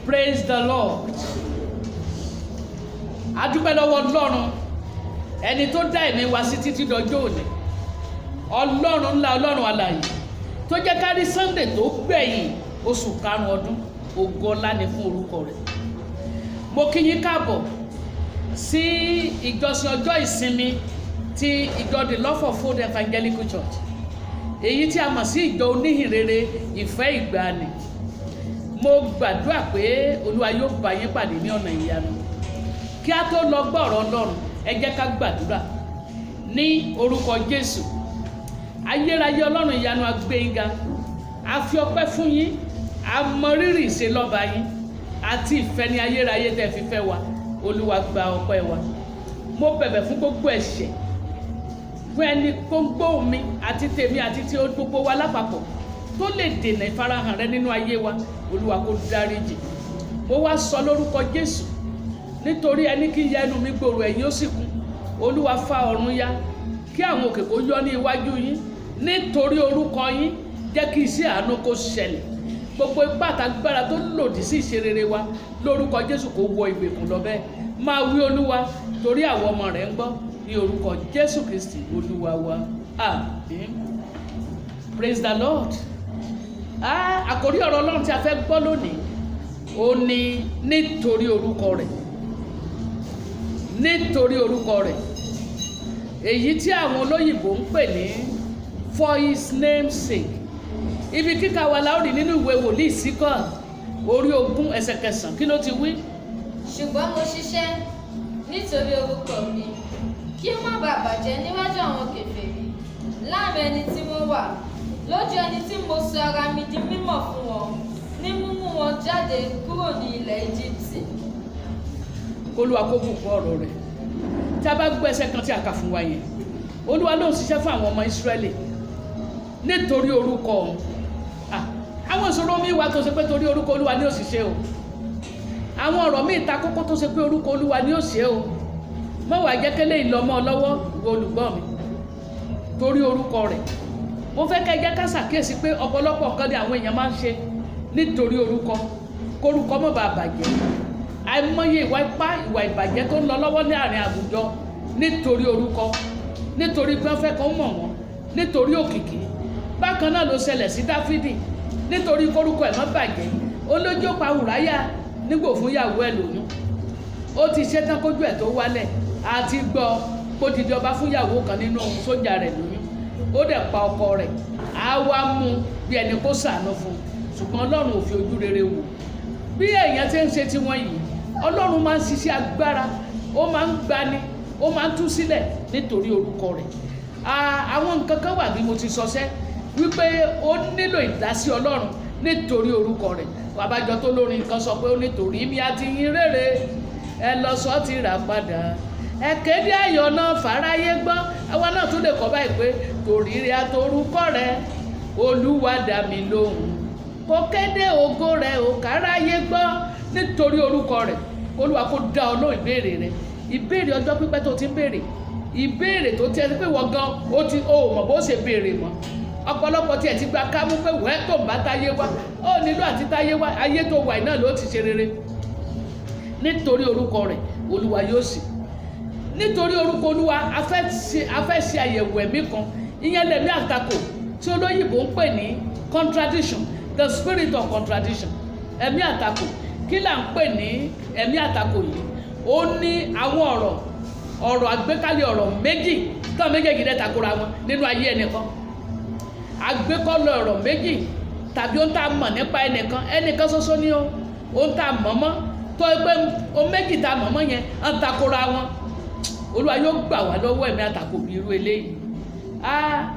Praise the Lord. A dúpẹ́ lọ́wọ́ Ọlọ́run ẹni tó dá ẹ̀mí wa sí títí dọjọ́ òní. Ọlọ́run ńlá, Ọlọ́run alààyè tó jẹ́ ká rí Sunday tó gbẹ̀yìn oṣù karùn-ún ọdún. Ògo ọlá ni fún orúkọ rẹ̀. Mo kí yín káàbọ̀ sí ìjọsìn ọjọ́ ìsinmi ti ìjọ The Love of Fold Evangelical Church, èyí tí a mọ̀ sí ìjọ oníhìnrere ìfẹ́ ìgbàanì. Mo gbàdúrà pé Olúwa yóò bá yín pàdé ní ọ̀nà ìyanu. Kí a tó lọ gbọ́ ọ̀rọ̀ Ọlọ́run, ẹ jẹ́ ká gbàdúrà ní orúkọ Jésù. Ayérayé Ọlọ́run ìyanu, a gbé yín ga, a fi ọpẹ́ fún yín, a mọ rírì ìṣelọ́ba yín àti ìfẹ́ ní ayérayé tẹ́ fi fẹ́ wa. Olúwa gba ọpẹ́ wa. Mo bẹ̀bẹ̀ fún gbogbo ẹ̀ṣẹ̀, fún ẹni tó ń gbóhùn mi àti tèmi àti tí ó gbogbo wa lápapọ̀ tó lè dènà ìfarahàn rẹ nínú ayé wa. Olúwa kó dáríjì. Mo wá sọ lórúkọ Jésù, nítorí ẹni kí ya ẹnu mi gbòòrò ẹ̀yin ó sì kún. Olúwa fa ọ̀run ya, kí àwọn òkè kó yọ ní iwájú yín. Nítorí orúkọ yín, jẹ́ kí iṣẹ́ àánú kó ṣẹlẹ̀. Gbogbo ipá àtàgbára tó lòdì sí ìṣerere wa lórúkọ Jésù kó wọ ìgbèkùn lọ bẹ́ẹ̀. Máa wí Olúwa, torí àwọn ọmọ rẹ̀ ń gbọ́, ní orúkọ Jésù Kristi Olúwa wa. Àmín. Praise the Lord. Àkórí ọ̀rọ̀ Ọlọ́run tí a fẹ́ gbọ́ lónìí ó ní nítorí orúkọ rẹ̀. Nítorí orúkọ rẹ̀, èyí tí àwọn olóyìnbó ń pè ní for his name's sake. Ibi kíkà wa la ó rí nínú ìwé wòlíì Síkọ̀ orí 20 ẹsẹ̀ 9. Kí ló ti wí? Ṣùgbọ́n mo ṣiṣẹ́ nítorí orúkọ mi, kí ó má bàa bàjẹ́ níwájú àwọn kèfèrí, láàrin ẹni tí wọ́n wà, lójú ẹni tí mo sọ ara mi di mímọ̀ fún wọn, ní mímú wọn jáde kúrò ní ilẹ̀ Íjíbítì. Olúwa kó bùkún ọ̀rọ̀ rẹ̀. Tí a bá gbọ́ ẹsẹ̀ kan tí a kà fún wa yẹn, Olúwa ló ń ṣiṣẹ́ fún àwọn ọmọ Ísírẹ́lì nítorí orúkọ òun. Àwọn ìṣòro mi wà tó ṣe pé torí orúkọ Olúwa ni ó ṣiṣẹ́ o. Àwọn ọ̀rọ̀ míì ta kókó tó ṣe pé orúkọ Olúwa ni ó ṣe o. Mọ́ wàá jẹ́ kélé ìlọ́mọ lọ́wọ́ ìwọ olùgbọ́ mi. Torí orúkọ rẹ̀. Mo fẹ́ kẹ́ jẹ́ ká ṣàkíyèsí pé ọ̀pọ̀lọpọ̀ nǹkan ni àwọn èèyàn máa ń ṣe nítorí orúkọ. Kórúkọ má bàa bàjẹ́. Àìmọye ìwà ipá, ìwà ìbàjẹ́ tó ń lọ lọ́wọ́ ní àárín àwùjọ nítorí orúkọ. Nítorí pé wọ́n fẹ́ kó mọ̀ wọ́n. Nítorí òkìkí. Bákan náà ló ṣẹlẹ̀ sí Dáfídì. Nítorí kórúkọ ẹ̀ má bàjẹ́. Olójó pa Ùráyà nígbò fún ìyàwó ẹ̀ lóyún. Ó ti ṣetán kójú ẹ̀ tó wálẹ̀. Àti gbọ́ kó dìde ọba fún ìyàwó kan nínú sójà rẹ̀ lóyún. Ó dẹ̀ pa ọkọ rẹ̀. Á wá mú bí ẹni kó ṣàánú fún un. Ṣùgbọ́n Ọlọ́run ò fi ojú rere wò. Bí èèyàn ti ń ṣe tiwọn yìí, Ọlọ́run máa ń ṣiṣẹ́ agbára. Ó máa ń gbani. Ó máa ń tú sílẹ̀ nítorí orúkọ rẹ̀. Àwọn nǹkan kan wà bí mo ti sọ sẹ́ wípé ó nílò ìdásí Ọlọ́run nítorí orúkọ rẹ̀. Àbájọ tó lórin kan sọ pé ó nítorí mi àti yín rere ẹ lọ sọ ti rà padà, ẹ kéde ayọ̀ náà fàráyé gbọ́. Àwa náà tún lè kọ́ báyìí pé torí rẹ̀ àtorúkọ rẹ̀ Olúwa dá mi lóhùn, kó kéde ògo rẹ̀ ò káráyé gbọ́. Nítorí orúkọ rẹ̀ Olúwa kó dá ọ lóhùn ìbéèrè rẹ̀. Ìbéèrè ọjọ́ pípẹ́ tó ti ń béèrè, ìbéèrè tó ti ẹni pé wọ́n gan ó mọ̀ bó ṣe béèrè mọ́. Ọ̀pọ̀lọpọ̀ tí ẹ̀ ti gba kámú pé wẹ́ẹ́ tó ń bá táyé wá, ó nílò àti táyé wá, ayé tó wà náà ló ti ṣe rere. Nítorí orúkọ rẹ̀ Olúwa yóò sì. Nítorí orúkọ Olúwa a fẹ́ ṣe àyẹ̀wò ẹ̀mí kan, ìyẹn lẹ̀mí àtakò tí olóyìnbó ń pè ní contradiction, the spirit of contradiction. Ẹ̀mí àtakò, kí là ń pè ní ẹ̀mí àtakò yìí? Ó ní àwọn ọ̀rọ̀ àgbékalẹ̀ ọ̀rọ̀ méjì tó méjèèjì dẹ̀ takora wọn nínú ayé ẹnìkan. Àgbékọ́lẹ̀ ọ̀rọ̀ méjì tàbí ohun tá a mọ̀ nípa ẹnìkan ṣoṣo ní ohun tá a mọ̀ mọ́ tó pé ohun méjì tá a mọ̀ mọ́ yẹn ń takora wọn. Olúwa yóò gbà wá lọ́wọ́ ẹ̀mí àtakò bí irú eléyìí.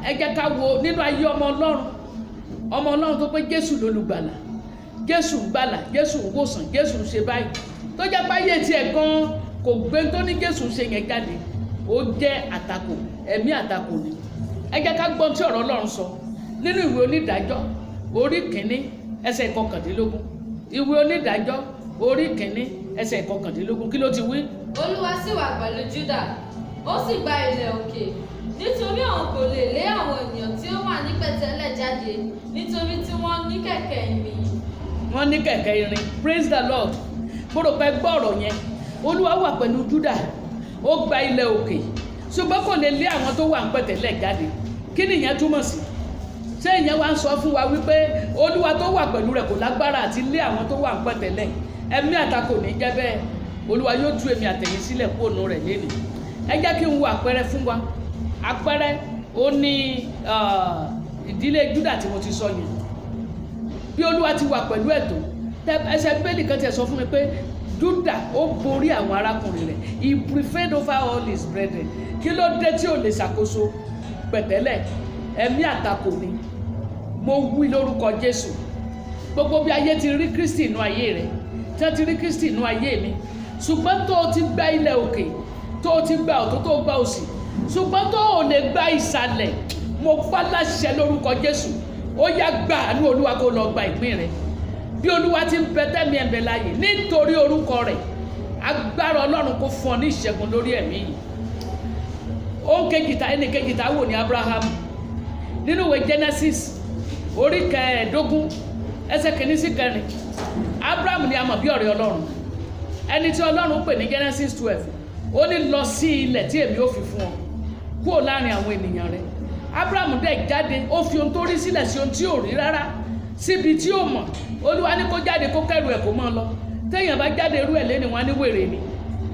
Ẹ jẹ́ ká wo nínú ayé ọmọ Ọlọ́run tó pé Jésù lolùgbàlà, Jésù ń gbàlà, Jésù ń wòsàn, Jésù ń ṣe báyìí. Tó jẹ́ pé ayé tiẹ̀ gan kò gbé tó ní Jésù ń ṣe yẹn jáde. Ó jẹ́ àtakò, ẹ̀mí àtakò ni. Ẹ jẹ́ ká gbọ́n tí ọ̀rọ̀ Ọlọ́run sọ nínú ìwé Onídàájọ́ orí 1 ẹsẹ̀ 19. Ìwé Onídàájọ́ orí 1 ẹsẹ̀ 19. Kí ló ti wí? Olúwa sì wà pẹ̀lú Júdà, ó sì gba ilẹ̀ òkè, nítorí àwọn kò lè lé àwọn ènìyàn tí ó wà ní pẹ̀tẹ́lẹ̀ jáde, nítorí tí wọ́n ní kẹ̀kẹ́ ìmì. wọ́n ní kẹ̀kẹ́ irin. Praise the Lord. Mo rò pé gbọ́ ọ̀rọ̀ yẹn. Olúwa wà pẹ̀lú Júdà, ó gba ilẹ̀ òkè, ṣùgbọ́n kò lè lé àwọn tó wà ń pẹ̀tẹ́lẹ̀ jáde. Kí ni ìyẹn túmọ̀ sí? Ṣé ìyẹn wá ń sọ fún wa wípé Olúwa tó wà pẹ̀lú rẹ̀ kò lágbára àti lé àwọn tó wà ń pẹ̀tẹ́lẹ̀? Ẹ̀mí àtakò ní jẹ́ bẹ́ẹ̀. Olúwa yóò tú èmi àtẹ̀yìn sílẹ̀ kúrò nínú rẹ̀ lénìí. Ẹ jẹ́ kí n wo àpẹẹrẹ fún wa. Àpẹẹrẹ ó ní ìdílé Júdà tí mo ti sọ yẹn. Bí Olúwa ti wà pẹ̀lú ẹ̀tọ́, ẹsẹ̀ Bíbélì kan tiẹ̀ sọ fún mi pé Júdà ó borí àwọn arákùnrin rẹ̀. He prevailed over all his brethren. Kí ló dé tí ò lè ṣàkóso pẹ̀tẹ́lẹ̀? Ẹ̀mí àtakò ni. Mo wí lórúkọ Jésù. Gbogbo bí ayé ti rí Kristi inú ayé rẹ̀, tí wọ́n ti rí Kristi inú ayé mi, ṣùgbọ́n tó o ti gba ilẹ̀ òkè, tó o ti gba ọ̀tún tó o gba òsì, ṣùgbọ́n tó o lè gba ìsàlẹ̀, mo pa láṣẹ lórúkọ Jésù. Ó yá gba àánú Olúwa kó lọ gba ìpín rẹ̀. Bí Olúwa ti ń bẹ tẹ́mi ẹ̀bẹ̀ láàyè nítorí orúkọ rẹ̀, agbára Ọlọ́run kó fún ọ ní ìṣẹ́gun lórí ẹ̀mí yìí. Ẹnì kejì tá wò ní Abraham nínú ìwé Genesis orí 15 ẹsẹ̀ 1 sí 4. Abraham ni a mọ̀ bí ọ̀rẹ́ Ọlọ́run, ẹni tí Ọlọ́run pè ní Genesis 12. Ó ní lọ sí ilẹ̀ tí èmi ó fi fún ọ kúrò láàrin àwọn ènìyàn rẹ̀. Abraham dẹ̀ jáde, ó fi ohun tó rí sílẹ̀ sí ohun tí ò rí rárá, síbi tí ò mọ̀. Olúwa ní kó jáde kó kẹ́rù ẹ̀ kó máa lọ. Téèyàn bá jáde irú ẹ̀ lé ni wọ́n á ní wèrè ni,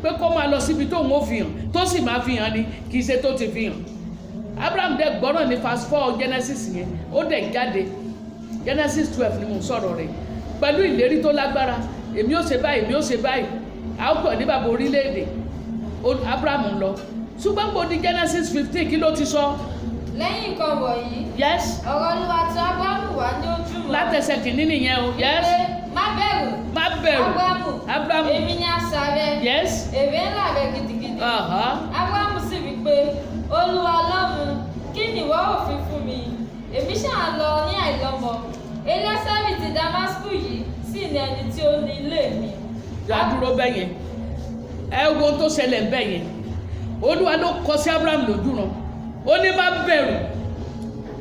pé kó máa lọ síbi tóun ó fi hàn, tó sì máa fi hàn ni, kì í ṣe tó ti fi hàn. Abraham dẹ̀ gbọ́ràn ní verse 4 Genesis yẹn, ó dẹ̀ jáde. Genesis 12 ni mò ń sọ̀rọ̀ rẹ̀, pẹ̀lú ìlérí tó lágbára. Èmi ó ṣe báyìí, èmi ó ṣe báyìí. A ó pọ̀ ní bàbá orílẹ̀-èdè. Abraham ń lọ. Ṣùgbọ́n kò di Genesis 15 kí ló ti sọ? Lẹ́yìn nǹkan wọ̀nyí, Yes. ọ̀rọ̀ Olúwa tí Ábúráhámù wá ní ojúmọ́. Látẹsẹ̀ kìíní nìyẹn o. Yes. Pé má bẹ̀rù. Má bẹ̀rù. Ábúráhámù. Èmi ni asà rẹ. Yes. Èrè ńlá rẹ gidigidi. Ábúráhámù sì wí pé, Olúwa Ọlọ́run, kí ni ìwọ ó fi fún mi? Èmi ṣáà lọ ní àìlọ́mọ. Eléṣẹ́rì ti Damasku yìí sì ní ẹni tí ó ní ilé mi. Dádúró bẹ́ẹ̀ yẹn. Ẹ wo ohun tó ṣẹlẹ̀ bẹ́ẹ̀ yẹn. Olúwa ló kọ sí Abraham lójú ràn. Ó ní má bẹ̀rù.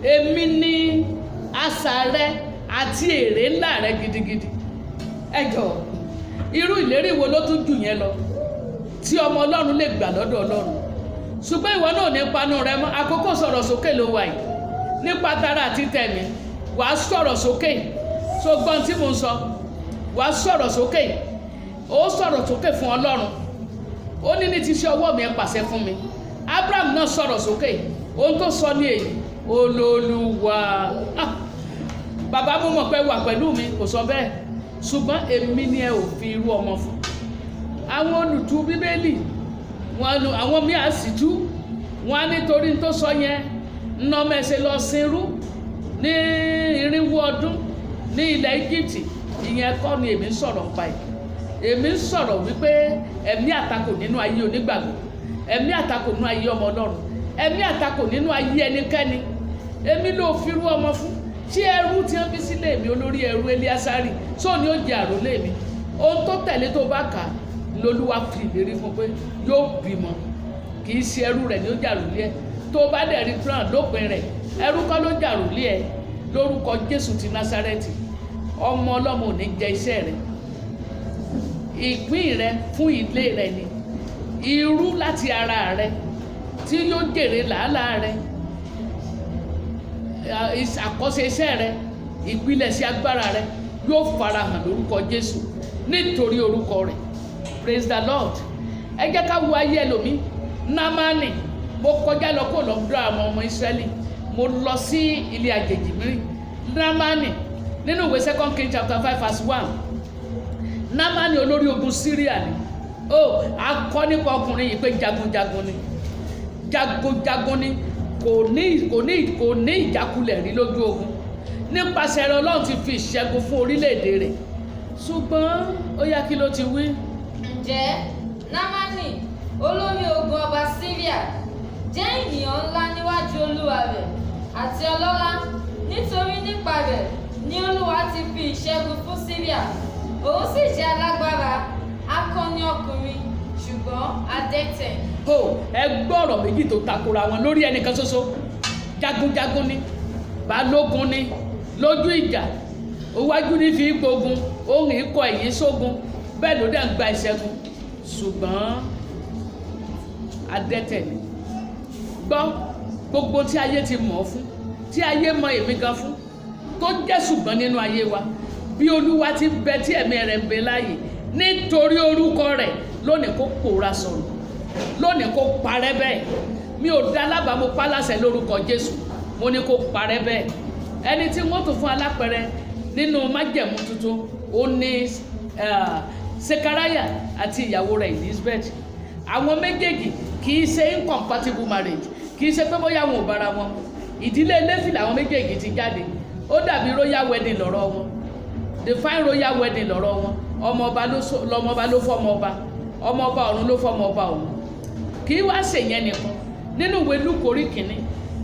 Èmi ni asà rẹ àti èrè ńlá rẹ gidigidi. Ẹ jọ̀ọ́, irú ìlérí wo ló tún jù yẹn lọ tí ọmọ Ọlọ́run lè gbà lọ́dọ̀ Ọlọ́run? Ṣùgbọ́n ìwọ náà ní panu rẹ mọ́. Àkókò sọ̀rọ̀ sókè ló wà yìí. Nípa tara àti tẹ̀mí, wàá sọ̀rọ̀ sókè. So gbọ́n tí mo ń sọ, wàá sọ̀rọ̀ sókè. Ó sọ̀rọ̀ sókè fún Ọlọ́run. Ó ní ti ṣe ọwọ́ mi ẹ pàṣẹ fún mi. Abraham náà sọ̀rọ̀ sókè. Ohun tó sọ ní èyí, Olúwa. Bàbá mo mọ̀ pé wà pẹ̀lú mi, kò sọ bẹ́ẹ̀. Ṣùgbọ́n èmi ni ẹ ò fi irú ọmọ fún. Àwọn olùtú Bíbélì, àwọn míì á sì tú. Wọ́n á nítorí tó sọ yẹn, ná mẹ́sẹ̀ lọ sinrú ní 400 ọdún ní ilẹ̀ Íjíbítì. Ìyẹn kọ́ ni èmi ń sọ̀rọ̀ pa ẹ̀. Èmi ń sọ̀rọ̀ wípé ẹ̀mí àtakò nínú ayé onígbàgbọ́, ẹ̀mí àtakò nínú ayé ọmọ Ọlọ́run, ẹ̀mí àtakò nínú ayé ẹnikẹ́ni. Èmi ló fi irú ọmọ fún. Tí ẹrú tí wọ́n bí sílé mi, olórí ẹrú Eliasari, sọ ni ó jẹ àrólé mi. Ohun tó tẹ̀lé tó bá kà lolúwa fi ìlérí fún pé yóò bímọ. Kì í ṣe ẹrú rẹ̀ ni ó jẹ àrólé ẹ̀. Tó bá dẹ̀ rí plan lópin rẹ̀, ẹrú kọ́ ló jẹ àrólé ẹ̀. Lórúkọ Jésù ti Násárẹ́tì, ọmọ ọlọ́mọ ò ní jẹ iṣẹ́ rẹ̀. Ìpín rẹ fún ilé rẹ ni. Irú láti ara rẹ tí yóò jèrè làálàá rẹ. Àkọ́ṣe iṣẹ́ rẹ, ìpilẹ̀ṣẹ̀ agbára rẹ yóò farahàn lórúkọ Jésù nítorí orúkọ rẹ̀. Praise the Lord. Ẹ jẹ́ ká wo ayé ẹlòmí. Námánì, mo kọjá lọ kó lọ́dọ̀ àwọn ọmọ Ísírẹ́lì, mo lọ sí ilé àjèjì mìíràn. Námánì nínú ìwé 2 Kings chapter 5 verse 1. Námánì olórí ogun Syria ni. A kọ́ nípa ọkùnrin yìí pé jagunjagun ni. Jagunjagun ni. Kò ní ìjákulẹ̀ rí lójú ogun. Nípasẹ̀ rẹ̀ Ọlọ́run ti fi ìṣẹ́gun fún orílẹ̀-èdè rẹ̀. Ṣùgbọ́n ó yá kí ló ti wí? Ǹjẹ́ Námánì olórí ogun ọba Syria jẹ́ ènìyàn ńlá níwájú Olúwa rẹ̀ àti ọlọ́lá, nítorí nípa rẹ̀ ni Olúwa ti fi ìṣẹ́gun fún Syria. Òun sì jẹ́ alágbára, akọni ọkùnrin, ṣùgbọ́n adẹ́tẹ̀. Ẹ gbọ́ ọ̀rọ̀ méjì tó takora wọn lórí ẹnìkan ṣoṣo. Jagunjagun ni, balógun ni, lójú ìjà. iwájú ní fi gbógun òun ìkọ ẹ̀yìn sógun bẹ́ẹ̀ ló dẹ̀ ń gba ìṣẹ́gun ṣùgbọ́n adẹ́tẹ̀ ni gbọ́ gbogbo tí ayé ti mọ̀ ọ́ fún tí ayé mọ èmi gan fún tó jẹ́ ṣùgbọ́n nínú ayé wa bí olúwa ti bẹ tí ẹ̀mí rẹ̀ ń bẹ láàyè nítorí orúkọ rẹ̀ lónìí kó pòórá sọ̀rọ̀ lónìí kó parẹ́ bẹ́ẹ̀ mi ò dá lábàá mo pa láṣẹ lórúkọ Jésù mo ní kó parẹ́ bẹ́ẹ̀ ẹni tí wọ́n tún fún alápẹ̀rẹ nínú májẹ̀mú tuntun ó ní Sekaraya àti ìyàwó rẹ̀ Elizabeth àwọn méjèèjì kì í ṣe incompatible marriage kì í ṣe pé bóyá wọn ò bára wọn ìdílé Léfì làwọn méjèèjì ti jáde ó dàbí royal wedding lọ́rọ̀ wọn the fine royal wedding lọ́rọ̀ wọn ọmọọba ló fọmọ ọba ọmọọba ọ̀run ló fọmọ ọba ọ̀run kì í wá ṣèyẹn nìkan nínú ìwé Lúùkù orí kìíní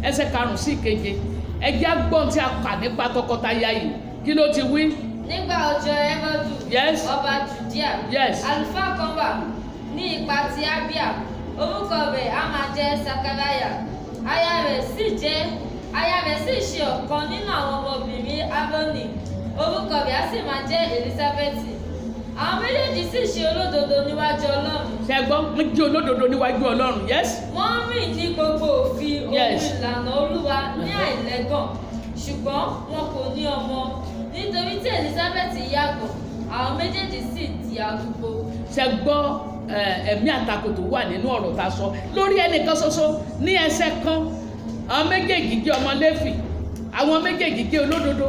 ẹsẹ̀ 5 sí 7 ẹjẹ́ agbọ́n tí a kà nípa tọkọtaya yìí kí ló ti wí. nígbà ọjọ́ Hẹ́rọ́dù ọba Jùdíà àlùfáà kan wà ní ipa ti Ábíà orúkọ rẹ̀ á máa jẹ́ Sakaraya aya rẹ̀ sì ṣe ọ̀kan nínú àwọn ọmọbìnrin Árónì orúkọ rẹ̀ á sì máa jẹ́ Èlísábẹ́tì àwọn méjèèjì sì ṣe olódodo níwájú Ọlọ́run. ṣẹ́gbọ́n wọ́n jẹ́ olódodo níwájú Ọlọ́run yes. wọ́n rìn ní gbogbo òfin ohun ìlànà Olúwa ní àìlẹ́gàn ṣùgbọ́n wọn kò ní ọmọ nítorí tí Èlísábẹ́tì yàgàn àwọn méjèèjì sì di arúgbó. ṣẹ́gbọ́n ẹ̀mí àtakò tó wà nínú ọ̀rọ̀ tá a sọ lórí ẹnìkan ṣoṣo ní ẹsẹ̀ kan àwọn méjèèjì jẹ́ ọmọ Léfì àwọn méjèèjì jẹ́ olódodo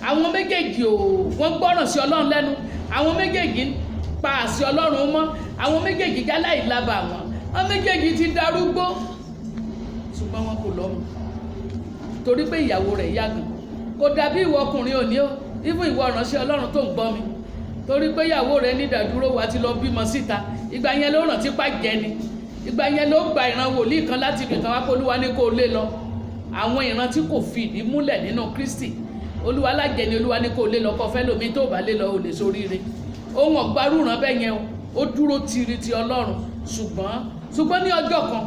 àwọn méjèèjì wọ́n gbọ́ràn sí Ọlọ́run lẹ́nu àwọn méjèèjì pa àṣẹ Ọlọ́run mọ́ àwọn méjèèjì jálá ìlàbà àwọn méjèèjì ti darúgbó ṣùgbọ́n wọn kò lọ́mọ torí pé ìyàwó rẹ̀ yàgàn kò dàbí ìwọ ọkùnrin òní ó ibú ìwọ ìránṣẹ́ Ọlọ́run tó ń gbọ́ mi torí pé ìyàwó rẹ̀ ní ìdádúró wa ti lọ bímọ síta ìgbà yẹn ló rántí pa jẹ ni ìgbà yẹn ló gba ìran wòlíì kan láti ibìkan wá pé Olúwa ní kó lé lọ àwọn ìran tí kò fi ìdí múlẹ̀ nínú Kristi Olúwa lájẹ ni Olúwa ní kó lé lọ kọ fẹ́ lómi tó bá lé lọ ò lè soríire ohun ọ̀gbárùràn bẹ́ẹ̀ yẹn ó dúró tiri ti Ọlọ́run ṣùgbọ́n ní ọjọ́ kan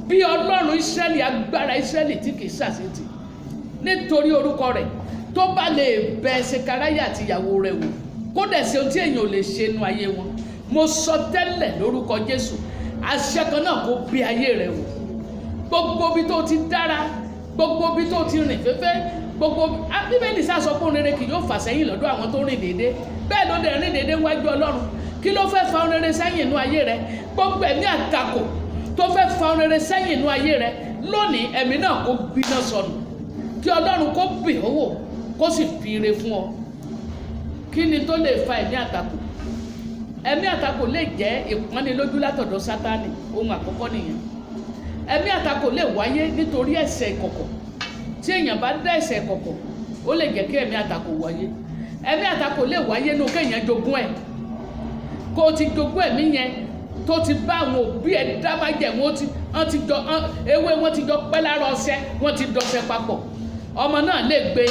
bí Ọlọ́run Ísírẹ́lì agbára Ísírẹ́lì tí kìí ṣàṣetì nítorí orúkọ rẹ̀ tó bá lè bẹ Sekaraya àti ìyàwó rẹ̀ wò kó dẹ̀ ṣe ohun tí èèyàn ò lè ṣe nínú ayé wọn mo sọ tẹ́lẹ̀ lórúkọ Jésù àṣẹ kan náà kó bí ayé rẹ̀ wò gbogbo bí tó ti dára gbogbo bí tó ti rìn fẹ́fẹ́ gbogbo Bíbélì sá sọ pé òun rere kì yóò fà sẹ́yìn lọ́dọ̀ àwọn tó rìn déédé bẹ́ẹ̀ ló dẹ̀ rìn déédé wájú Ọlọ́run kí ló fẹ́ fa òun rere sẹ́yìn inú ayé rẹ gbogbo ẹ̀mí àtakò tó fẹ́ fa òun rere sẹ́yìn inú ayé rẹ lónìí ẹ̀mí náà kó gbiná sọnù kí Ọlọ́run kó bì ó wò kó sì fi ire fún ọ kí ni tó lè fa ẹ̀mí àtakò ẹ̀mí àtakò lè jẹ́ ìpọ́nilójú látọ̀dọ̀ Sátánì ohun àkọ́kọ́ nìyẹn ẹ̀mí àtakò lè wáyé nítorí ẹ̀ṣẹ̀ ìkọ̀kọ̀ tí èèyàn bá dá ẹ̀ṣẹ̀ ìkọ̀kọ̀ ó lè jẹ́ kí ẹ̀mí àtakò wáyé ẹ̀mí àtakò lè wáyé nínú kéèyàn jogún ẹ̀ kó o ti jogún ẹ̀mí yẹn tó ti bá àwọn òbí ẹ̀ dábàjẹ́ ewé wọn ti jọ pẹ́ lára ọṣẹ wọn ti dọṣẹ papọ̀ ọmọ náà lè gbé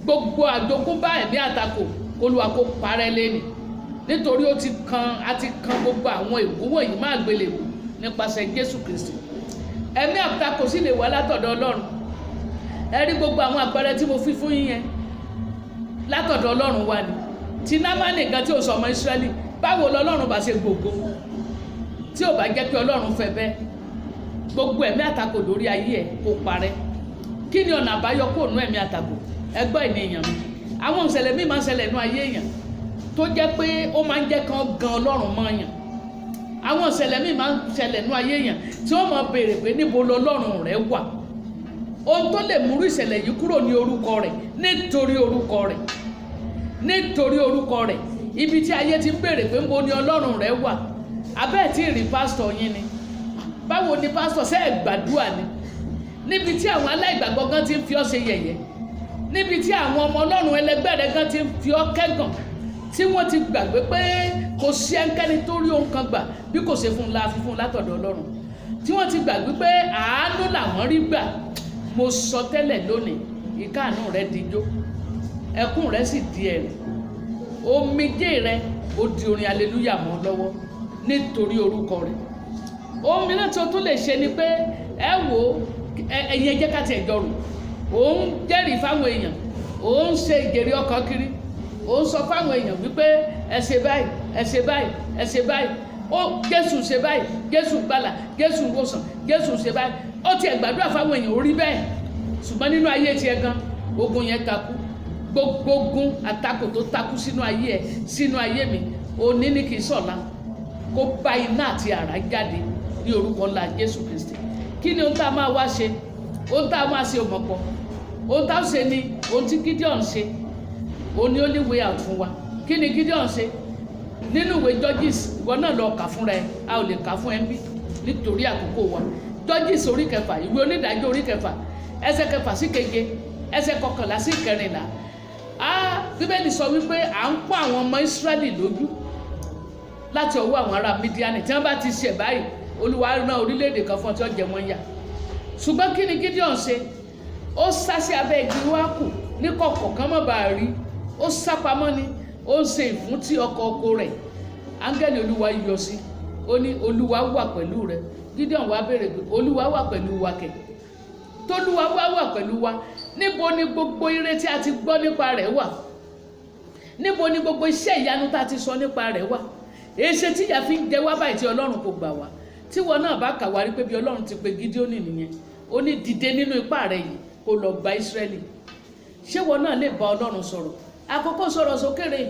gbogbo àjogúnbá ẹ̀mí àtakò Olúwa kó parẹ́ lẹ́ni nítorí a ti kan gbogbo àwọn ègún wọ̀nyí máa gbélébù nípasẹ̀ Jésù Kristi ẹ̀mí àtakò sì lè wá látọ̀dọ̀ Ọlọ́run ẹ rí gbogbo àwọn àpẹẹrẹ tí mo fi fún yín yẹn látọ̀dọ̀ Ọlọ́run wá ni tí Námánì gan tí ó sọ ọmọ Ísírẹ́lì báwo lọ́lọ́run bá ṣe gbogbo tí ò bá jẹ́ pé Ọlọ́run fẹ́ bẹ́ẹ̀ gbogbo ẹ̀mí àtakò lórí ayé ẹ̀ kó parẹ́ kí ni ọ̀nà àbáyọ kó nú ẹ̀mí àtakò ẹgbẹ́ ènìyàn mi àwọn ìṣẹ̀lẹ̀ míì máa ń ṣẹlẹ̀ nú ayé èèyàn tó jẹ́ pé ó máa ń jẹ́ kan gan Ọlọ́run mọ́ yàn àwọn ìṣẹ̀lẹ̀ míì máa ń ṣẹlẹ̀ nú ayé èèyàn tí wọ́n máa béèrè pé níbo lọ́lọ́run rẹ̀ wà ohun tó lè múrú ìṣẹ̀lẹ̀ yìí kúrò ní orúkọ rẹ̀ nítorí orúkọ rẹ̀ ibi tí ayé ti ń béèrè pé níbo ni Ọlọ́run rẹ̀ wà abẹ́ẹ̀ tí ì rí pásítọ̀ yín ni báwo ni pásítọ̀ ṣe é gbàdúrà ni níbi tí àwọn aláìgbàgbọ́ gan ti ń fi ọ́ ṣe yẹ̀yẹ́ níbi tí àwọn ọmọ Ọlọ́run ẹlẹgbẹ́ rẹ̀ gan ti ń fi ọ́ kẹ́gàn tí wọ́n ti gbàgbé pé kò sí ẹnikẹ́ni tó rí ohun kan gbà bí kò ṣe fún látọ̀dọ̀ Ọlọ́run tí wọ́n ti gbàgbé pé àánú làwọn rí gbà mo sọ tẹ́lẹ̀ lónìí ìkáàánú rẹ dijó ẹkún rẹ sì di ẹ̀rín omijé rẹ ó di orin aleluya mọ́ lọ́wọ́ nítorí orúkọ rẹ̀ ohun mìíràn tí o tún lè ṣe ni pé ẹ wò ẹ̀yin ẹ jẹ́ ká tiẹ̀ jọ rò òun jẹ́rìí fáwọn èèyàn ó ń ṣe ìjèrè ọkàn kiri, ó ń sọ fáwọn èèyàn wípé ẹ ṣe báyìí, ẹ ṣe báyìí, ẹ ṣe báyìí, ó Jésù ṣe báyìí, Jésù gbàlà, Jésù wòsàn, Jésù ṣe báyìí, ó tiẹ̀ gbàdúrà fáwọn èèyàn ó rí bẹ́ẹ̀, ṣùgbọ́n nínú ayé tiẹ̀ gan ogun yẹn takú. Gbogbo ogun àtakò tó takú sínú ayé ẹ, sínú ayé mi, òní ní kì í sọ̀la, kó bá iná àti àrá jáde ní orúkọ ńlá Jésù Kristi. Kí ni ohun tá a máa wá ṣe? Ohun tá a máa ṣe ò mọ̀ pọ̀. Ohun tá a ṣe ni ohun tí Gideon ṣe, òun ni ó ní way out fún wa. Kí ni Gideon ṣe? Nínú ìwé Judges, ìwọ náà lọ kà fúnra ẹ, a ò lè kà fún ẹ ń bí nítorí àkókò wa. Judges orí kẹfà, ìwé onídàájọ́ orí kẹfà, ẹsẹ̀ kẹfà sí keje, ẹsẹ̀ kọkànlá sí kẹrìnlá. Bíbélì sọ wípé à ń pọ́n àwọn ọmọ Ísírẹ́lì lójú láti ọwọ́ àwọn ará Mídíánì. Tí wọ́n bá ti ṣẹ̀ báyìí, Olúwa rán orílẹ̀-èdè kan fún ọ tí ó jẹ wọ́n yà. Ṣùgbọ́n kí ni Gideon ṣe? Ó sá sí abẹ́ igi wákù ní kọ̀kọ̀ kan má bàa rí. Ó sá pamọ́ ni, ó ń ṣe ìfúntí ọkọ̀ oko rẹ̀. Áńgẹ́lì Olúwa yọ sí, ó ní Olúwa wà pẹ̀lú rẹ. Gideon wá béèrè pé Olúwa wà pẹ̀lú wa kẹ̀? Tolúwa wà pẹ̀lú wa, níbo ni gbogbo ire tí a ti gbọ́ nípa rẹ̀ wà? Níbo ni gbogbo iṣẹ́ ìyanu tá a ti sọ nípa rẹ̀ wà? Èṣe tí ìyà fi ń jẹ wá báyìí tí Ọlọ́run kò gbà wá? Tí wọn náà bá kà wá rí pé bí Ọlọ́run ti pe Gídíónì nìyẹn, ó ní dìde nínú ipá rẹ yìí kó lọ gba Ísírẹ́lì. Ṣé wọn náà lè bá Ọlọ́run sọ̀rọ̀? Àkọ́kọ́ sọ̀rọ̀ sókè rẹ̀,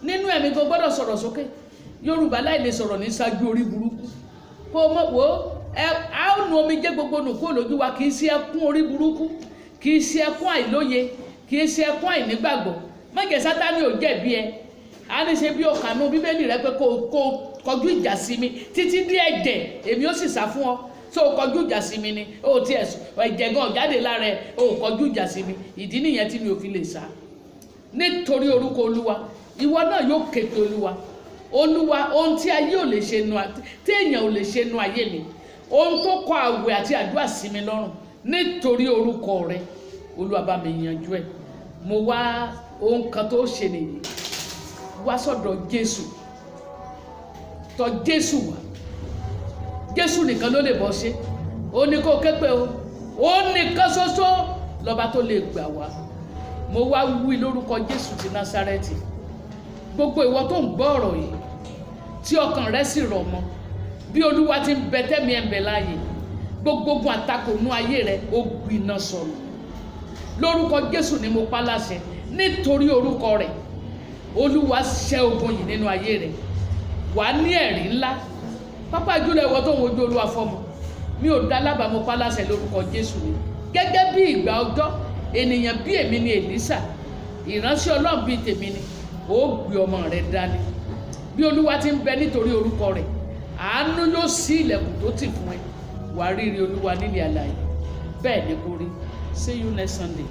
nínú ẹ̀mí kò gbọ́dọ̀ sọ̀rọ̀ sókè. Yorùbá láì lè sọ̀rọ̀ ní ṣáájú orí burúkú. Kó o mọ̀ wò ó, a ó nu omijé gbogbo nù kúrò lójú wa, kì í ṣe ẹkún orí burúkú, kì í ṣe ẹkún àìlóye, kì í ṣe ẹkún àìnígbàgbọ́. Má jẹ́ Sátánì ò jẹ̀bi ẹ. A ní ṣe bí o kà nú Bíbélì rẹ pé kó kọjú ìjà sí mi títí dé ẹ̀jẹ̀, èmi ó sì sá fún ọ. So kọjú ìjà sí mi ni, o ti ẹ̀jẹ̀ gan jáde lára ẹ, o kọjú ìjà sí mi. Ìdí nìyẹn tí mi ò fi lè sá. Nítorí orúkọ Olúwa, ìwọ náà yóò ké pe Olúwa. Olúwa, ohun tí ayé ò lè ṣe nu, tí èèyàn ò lè ṣe nu ayé mi, ohun tó kọ àwẹ̀ àti àdúrà sí mi lọ́rùn, nítorí orúkọ rẹ, Olúwa bá mi yanjú ẹ̀. Mo wá ohun kan tó ṣe nìyí, wá sọ́dọ̀ Jésù, tọ̀ Jésù wá. Jésù nìkan ló lè bọ́ ṣe, ó ní kó ké pe o, ó nìkan ṣoṣo lọ́ba tó lè gbà wá. Mo wá wí lórúkọ Jésù ti Násárẹ́tì, gbogbo ìwọ tó ń gbọ́ ọ̀rọ̀ yìí tí ọkàn rẹ sì rọ̀ mọ́, bí Olúwa ti ń bẹ tẹ́mi ẹ̀ ń bẹ láàyè, gbogbo ogun àtakò nú ayé rẹ ó gbiná sọnù. Lórúkọ Jésù ni mo pa láṣẹ, nítorí orúkọ rẹ̀, Olúwa ṣẹ́ ogun yìí nínú ayé rẹ̀. Wà á ní ẹ̀rí ńlá, pápá jùlọ ìwọ tó ń wojú Olúwa fọ́mọ. Mi ò dá lábàá, mo pa láṣẹ lórúkọ Jésù ni. Gẹ́gẹ́ bí ìgbà ọjọ́, ènìyàn bí èmi ni Èlísà, ìránṣẹ́ Ọlọ́run bí tèmi ni, ó gbé ọmọ rẹ̀ dání. Bí Olúwa ti ń bẹ nítorí orúkọ rẹ̀, àánú yóò ṣí ilẹ̀kùn tó tì fún ẹ. Wà á rí ire Olúwa nílẹ̀ alààyè. Bẹ́ẹ̀ ni kó rí. See you next Sunday.